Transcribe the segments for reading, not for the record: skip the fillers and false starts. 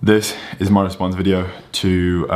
This is my response video to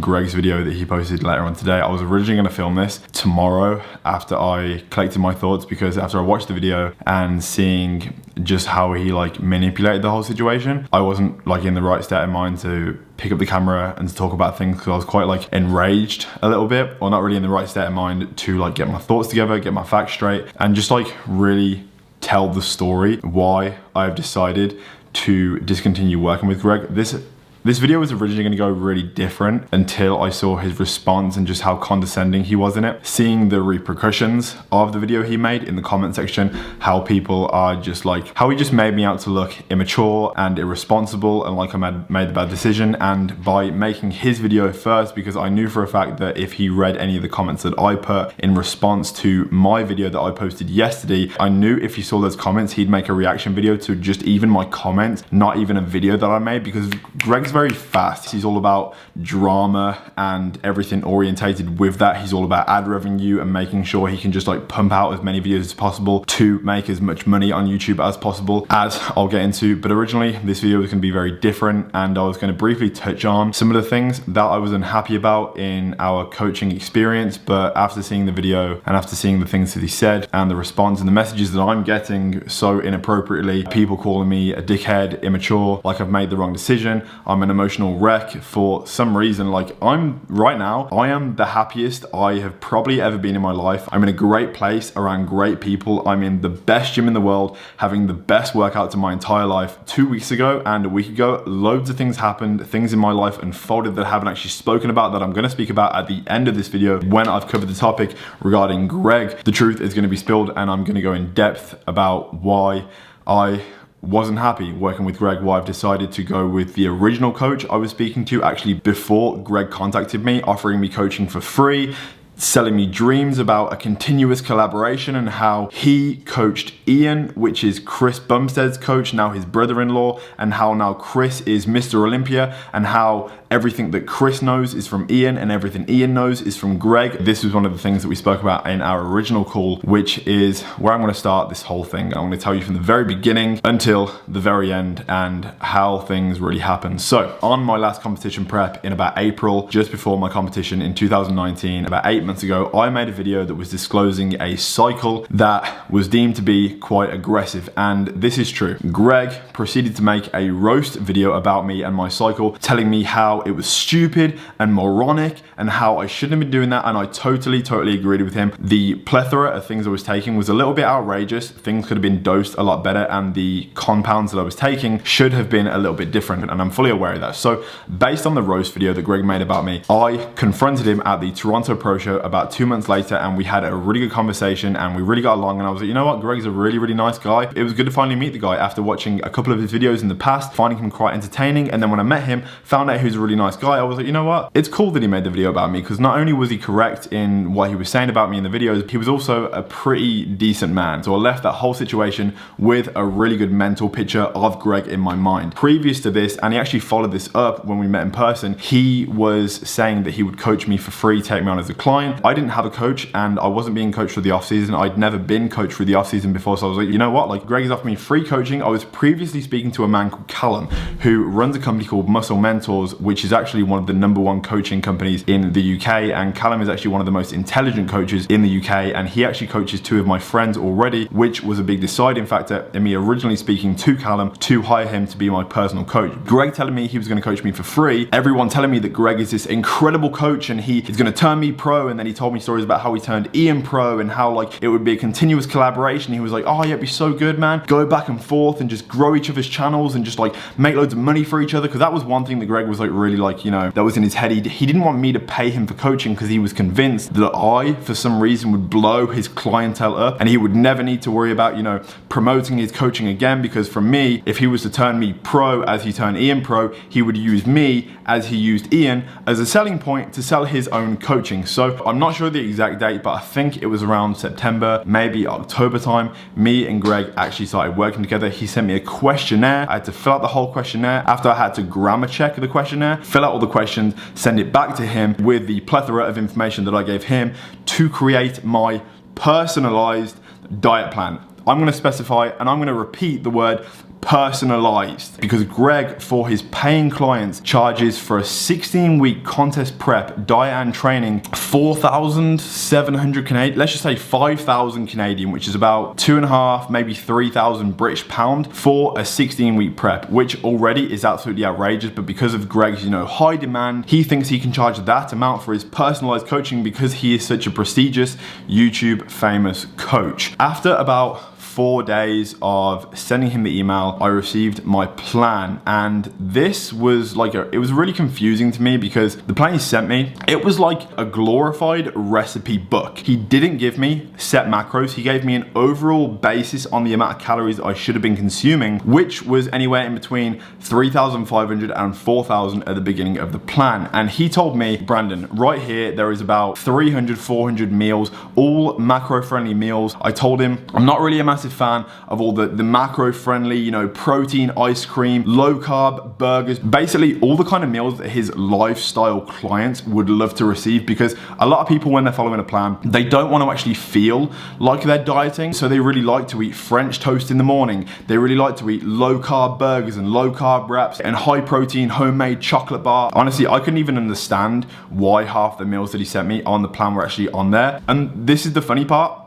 Greg's video that he posted later on today. I was originally going to film this tomorrow after I collected my thoughts, because after I watched the video and seeing just how he like manipulated the whole situation, I wasn't like in the right state of mind to pick up the camera and to talk about things, because I was quite like enraged a little bit, or not really in the right state of mind to like get my thoughts together, get my facts straight, and just like really tell the story why I've decided to discontinue working with Greg. This video was originally going to go really different until I saw his response and just how condescending he was in it. Seeing the repercussions of the video he made in the comment section, how people are just like, how he just made me out to look immature and irresponsible and like I made the bad decision. And by making his video first, because I knew for a fact that if he read any of the comments that I put in response to my video that I posted yesterday, I knew if he saw those comments, he'd make a reaction video to just even my comments, not even a video that I made, because Greg's very fast. He's all about drama and everything orientated with that. He's all about ad revenue and making sure he can just like pump out as many videos as possible to make as much money on YouTube as possible, as I'll get into. But originally this video was going to be very different, and I was going to briefly touch on some of the things that I was unhappy about in our coaching experience. But after seeing the video and after seeing the things that he said and the response and the messages that I'm getting so inappropriately, people calling me a dickhead, immature, like I've made the wrong decision, I'm an emotional wreck for some reason. Like right now, I am the happiest I have probably ever been in my life. I'm in a great place around great people. I'm in the best gym in the world, having the best workouts in my entire life. 2 weeks ago and a week ago, loads of things happened, things in my life unfolded that I haven't actually spoken about, that I'm going to speak about at the end of this video when I've covered the topic regarding Greg. The truth is going to be spilled, and I'm going to go in depth about why I wasn't happy working with Greg, why I've decided to go with the original coach I was speaking to actually before Greg contacted me, offering me coaching for free, selling me dreams about a continuous collaboration, and how he coached Ian, which is Chris Bumstead's coach, now his brother-in-law, and how now Chris is Mr. Olympia, and how everything that Chris knows is from Ian and everything Ian knows is from Greg. This was one of the things that we spoke about in our original call, which is where I'm going to start this whole thing. I'm going to tell you from the very beginning until the very end and how things really happen. So on my last competition prep in about April, just before my competition in 2019, about 8 months ago, I made a video that was disclosing a cycle that was deemed to be quite aggressive, and this is true. Greg proceeded to make a roast video about me and my cycle, telling me how it was stupid and moronic and how I shouldn't have been doing that, and I totally agreed with him. The plethora of things I was taking was a little bit outrageous. Things could have been dosed a lot better, and the compounds that I was taking should have been a little bit different, and I'm fully aware of that. So based on the roast video that Greg made about me, I confronted him at the Toronto Pro Show about 2 months later, and we had a really good conversation and we really got along, and I was like, you know what, Greg's a really nice guy. It was good to finally meet the guy after watching a couple of his videos in the past, finding him quite entertaining, and then when I met him, found out he was a really nice guy. I was like, you know what, it's cool that he made the video about me, because not only was he correct in what he was saying about me in the videos, he was also a pretty decent man. So I left that whole situation with a really good mental picture of Greg in my mind. Previous to this, and he actually followed this up when we met in person, he was saying that he would coach me for free, take me on as a client. I didn't have a coach, and I wasn't being coached for the off season. I'd never been coached for the off season before, so I was like, you know what, like Greg is offering me free coaching. I was previously speaking to a man called Callum, who runs a company called Muscle Mentors, which is actually one of the #1 coaching companies in the UK, and Callum is actually one of the most intelligent coaches in the UK, and he actually coaches 2 of my friends already, which was a big deciding factor in me originally speaking to Callum to hire him to be my personal coach. Greg telling me he was going to coach me for free, everyone telling me that Greg is this incredible coach and he is going to turn me pro, and then he told me stories about how he turned Ian pro and how like it would be a continuous collaboration. He was like, oh yeah, it'd be so good, man, go back and forth and just grow each other's channels and just like make loads of money for each other, because that was one thing that Greg was like really like, you know, that was in his head. He didn't want me to pay him for coaching because he was convinced that I, for some reason, would blow his clientele up and he would never need to worry about, you know, promoting his coaching again, because for me, if he was to turn me pro as he turned Ian pro, he would use me as he used Ian as a selling point to sell his own coaching. So I'm not sure the exact date, but I think it was around September, maybe October time, me and Greg actually started working together. He sent me a questionnaire. I had to fill out the whole questionnaire. After I had to grammar check the questionnaire, fill out all the questions, send it back to him with the plethora of information that I gave him to create my personalized diet plan. I'm going to specify and I'm going to repeat the word personalized, because Greg, for his paying clients, charges for a 16-week contest prep, diet and training, 4,700 Canadian, let's just say 5,000 Canadian, which is about 2.5, maybe 3,000 British pound for a 16-week prep, which already is absolutely outrageous. But because of Greg's, high demand, he thinks he can charge that amount for his personalized coaching because he is such a prestigious YouTube famous coach. After about 4 days of sending him the email, I received my plan, and this was it was really confusing to me because the plan he sent me, it was like a glorified recipe book. He didn't give me set macros. He gave me an overall basis on the amount of calories I should have been consuming, which was anywhere in between 3,500 and 4,000 at the beginning of the plan. And he told me, Brandon, right here, there is about 300, 400 meals, all macro friendly meals. I told him I'm not really a massive fan of all the macro friendly, protein, ice cream, low carb burgers, basically all the kind of meals that his lifestyle clients would love to receive, because a lot of people, when they're following a plan, they don't want to actually feel like they're dieting. So they really like to eat French toast in the morning. They really like to eat low carb burgers and low carb wraps and high protein homemade chocolate bar. Honestly, I couldn't even understand why half the meals that he sent me on the plan were actually on there. And this is the funny part.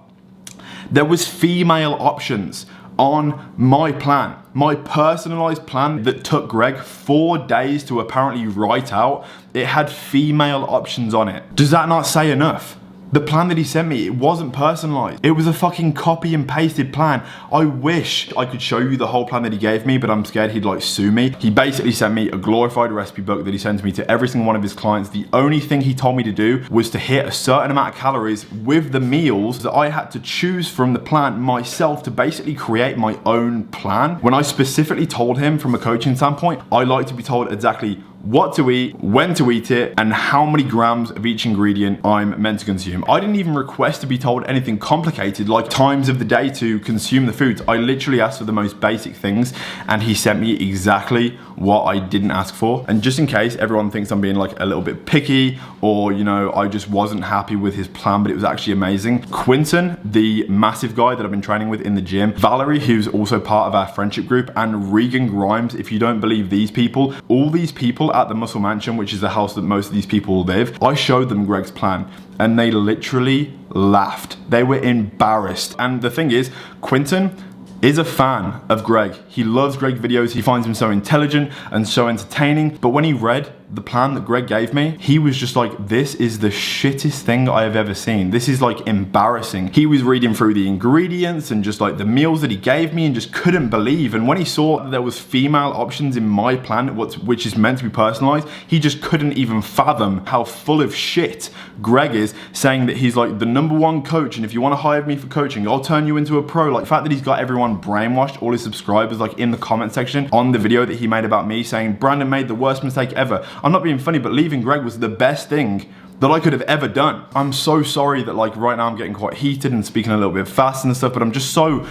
There was female options on my plan, my personalized plan that took Greg 4 days to apparently write out. It had female options on it. Does that not say enough? The plan that he sent me, it wasn't personalized. It was a fucking copy and pasted plan. I wish I could show you the whole plan that he gave me, but I'm scared he'd sue me. He basically sent me a glorified recipe book that he sends me to every single one of his clients. The only thing he told me to do was to hit a certain amount of calories with the meals that I had to choose from the plan myself to basically create my own plan. When I specifically told him from a coaching standpoint, I like to be told exactly what to eat, when to eat it, and how many grams of each ingredient I'm meant to consume. I didn't even request to be told anything complicated like times of the day to consume the foods. I literally asked for the most basic things, and he sent me exactly what I didn't ask for. And just in case everyone thinks I'm being a little bit picky, or I just wasn't happy with his plan, but it was actually amazing. Quinton, the massive guy that I've been training with in the gym, Valerie, who's also part of our friendship group, and Regan Grimes, if you don't believe these people, all these people at the Muscle Mansion, which is the house that most of these people live, I showed them Greg's plan and they literally laughed. They were embarrassed. And the thing is, Quinton is a fan of Greg. He loves Greg videos. He finds him so intelligent and so entertaining. But when he read the plan that Greg gave me, he was just like, this is the shittest thing I have ever seen. This is embarrassing. He was reading through the ingredients and just the meals that he gave me and just couldn't believe. And when he saw that there was female options in my plan, which is meant to be personalized, he just couldn't even fathom how full of shit Greg is, saying that he's the #1 coach, and if you want to hire me for coaching, I'll turn you into a pro. The fact that he's got everyone brainwashed, all his subscribers, in the comment section on the video that he made about me, saying Brandon made the worst mistake ever. I'm not being funny, but leaving Greg was the best thing that I could have ever done. I'm so sorry that right now I'm getting quite heated and speaking a little bit fast and stuff, but I'm just so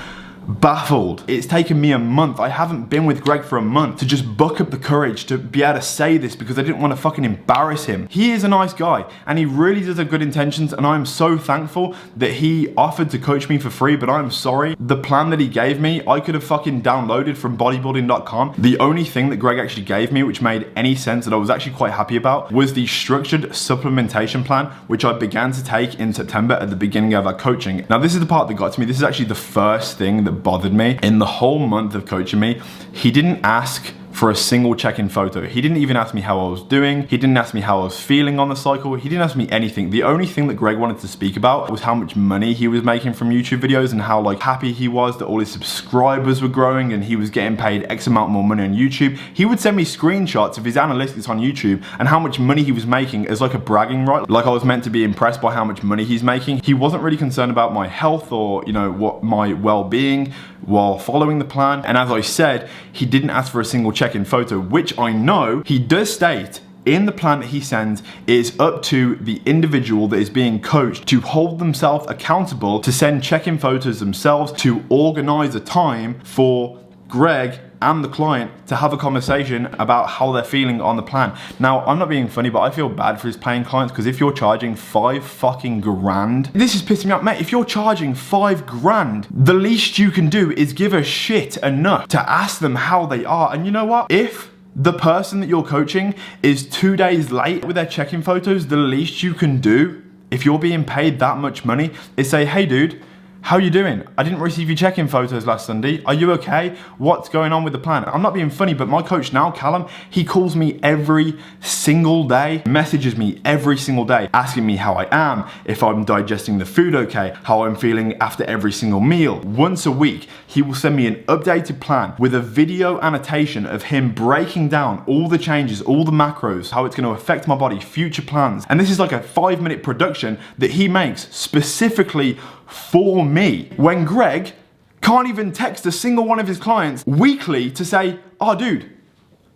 baffled. It's taken me a month. I haven't been with Greg for a month to just buck up the courage to be able to say this, because I didn't want to fucking embarrass him. He is a nice guy and he really does have good intentions, and I'm so thankful that he offered to coach me for free. But I'm sorry, the plan that he gave me, I could have fucking downloaded from bodybuilding.com. The only thing that Greg actually gave me which made any sense, that I was actually quite happy about, was the structured supplementation plan, which I began to take in September at the beginning of our coaching. Now this is the part that got to me. This is actually the first thing that bothered me. In the whole month of coaching me, he didn't ask for a single check-in photo. He didn't even ask me how I was doing. He didn't ask me how I was feeling on the cycle. He didn't ask me anything. The only thing that Greg wanted to speak about was how much money he was making from YouTube videos and how happy he was that all his subscribers were growing and he was getting paid X amount more money on YouTube. He would send me screenshots of his analytics on YouTube and how much money he was making as a bragging right. I was meant to be impressed by how much money he's making. He wasn't really concerned about my health or, what my well-being while following the plan. And as I said, he didn't ask for a single check-in photo, which I know he does state in the plan that he sends is up to the individual that is being coached to hold themselves accountable to send check-in photos themselves, to organize a time for Greg and the client to have a conversation about how they're feeling on the plan. Now, I'm not being funny, but I feel bad for his paying clients, because if you're charging 5 fucking grand, this is pissing me off, mate. If you're charging 5 grand, the least you can do is give a shit enough to ask them how they are. And you know what? If the person that you're coaching is 2 days late with their check-in photos, the least you can do, if you're being paid that much money, is say, hey dude, how you doing? I didn't receive your check-in photos last Sunday. Are you okay? What's going on with the plan? I'm not being funny, but my coach now, Callum, he calls me every single day, messages me every single day, asking me how I am, if I'm digesting the food okay, how I'm feeling after every single meal. Once a week, he will send me an updated plan with a video annotation of him breaking down all the changes, all the macros, how it's going to affect my body, future plans. And this is like a 5-minute production that he makes specifically for me, when Greg can't even text a single one of his clients weekly to say, oh dude,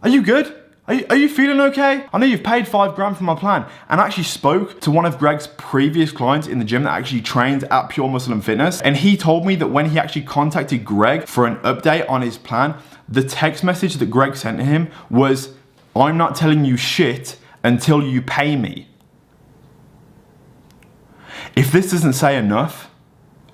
are you good? Are you feeling okay? I know you've paid 5 grand for my plan. And I actually spoke to one of Greg's previous clients in the gym that actually trains at Pure Muscle and Fitness. And he told me that when he actually contacted Greg for an update on his plan, the text message that Greg sent to him was, I'm not telling you shit until you pay me. If this doesn't say enough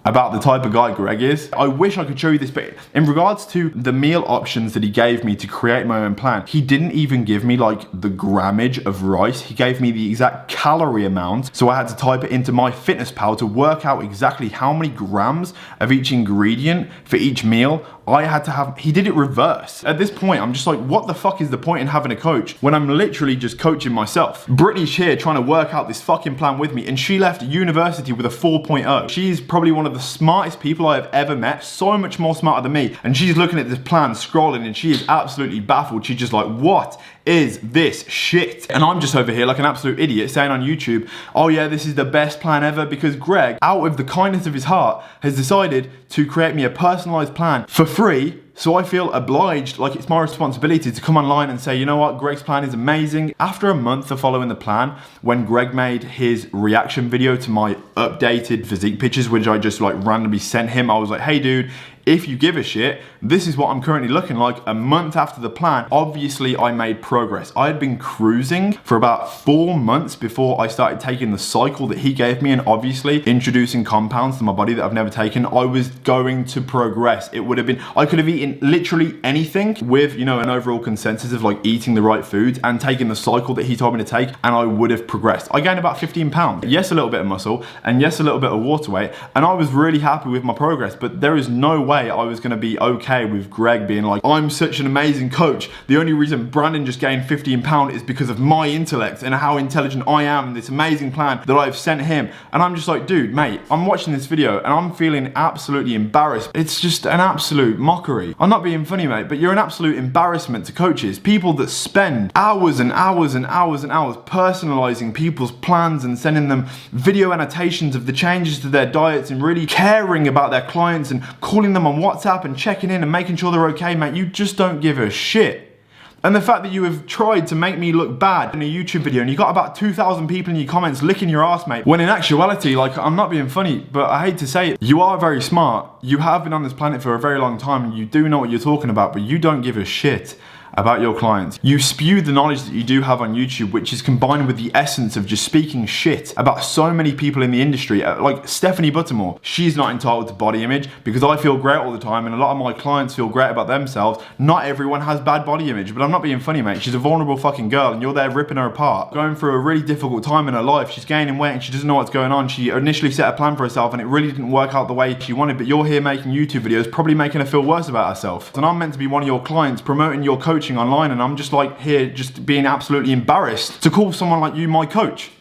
about the type of guy Greg is, I wish I could show you this, but in regards to the meal options that he gave me to create my own plan, he didn't even give me like the grammage of rice. He gave me the exact calorie amount, so I had to type it into MyFitnessPal to work out exactly how many grams of each ingredient for each meal I had to have. He did it reverse. At this point, I'm just like, what the fuck is the point in having a coach when I'm literally just coaching myself? Brittany's here trying to work out this fucking plan with me, and she left university with a 4.0. She's probably one of the smartest people I have ever met, so much more smarter than me, and she's looking at this plan, scrolling, and she is absolutely baffled. She's just like, what is this shit? And I'm just over here like an absolute idiot saying on YouTube, oh yeah, this is the best plan ever, because Greg, out of the kindness of his heart, has decided to create me a personalized plan for free. So I feel obliged, like it's my responsibility to come online and say, you know what, Greg's plan is amazing. After a month of following the plan, when Greg made his reaction video to my updated physique pictures, which I just like randomly sent him, I was like, hey dude, if you give a shit, this is what I'm currently looking like a month after the plan. Obviously, I made progress. I had been cruising for about 4 months before I started taking the cycle that he gave me, and obviously introducing compounds to my body that I've never taken. I was going to progress. It would have been, I could have eaten literally anything with, you know, an overall consensus of like eating the right foods and taking the cycle that he told me to take, and I would have progressed. I gained about 15 pounds. Yes, a little bit of muscle, and yes, a little bit of water weight, and I was really happy with my progress, but there is no way I was gonna be okay with Greg being like, I'm such an amazing coach. The only reason Brandon just gained 15 pounds is because of my intellect and how intelligent I am and this amazing plan that I've sent him. And I'm just like, dude, mate, I'm watching this video and I'm feeling absolutely embarrassed. It's just an absolute mockery. I'm not being funny, mate, but you're an absolute embarrassment to coaches. People that spend hours and hours and hours and hours personalizing people's plans and sending them video annotations of the changes to their diets and really caring about their clients and calling them on WhatsApp and checking in and making sure they're okay, mate. You just don't give a shit. And the fact that you have tried to make me look bad in a YouTube video and you got about 2,000 people in your comments licking your ass, mate, when in actuality, like, I'm not being funny, but I hate to say it, you are very smart. You have been on this planet for a very long time and you do know what you're talking about, but you don't give a shit about your clients. You spew the knowledge that you do have on YouTube, which is combined with the essence of just speaking shit about so many people in the industry. Like Stephanie Buttermore, she's not entitled to body image because I feel great all the time and a lot of my clients feel great about themselves. Not everyone has bad body image, but I'm not being funny, mate. She's a vulnerable fucking girl and you're there ripping her apart. Going through a really difficult time in her life. She's gaining weight and she doesn't know what's going on. She initially set a plan for herself and it really didn't work out the way she wanted, but you're here making YouTube videos, probably making her feel worse about herself. And I'm meant to be one of your clients promoting your coaching online, and I'm just like here just being absolutely embarrassed to call someone like you my coach.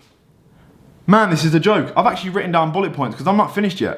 Man, this is a joke. I've actually written down bullet points because I'm not finished yet.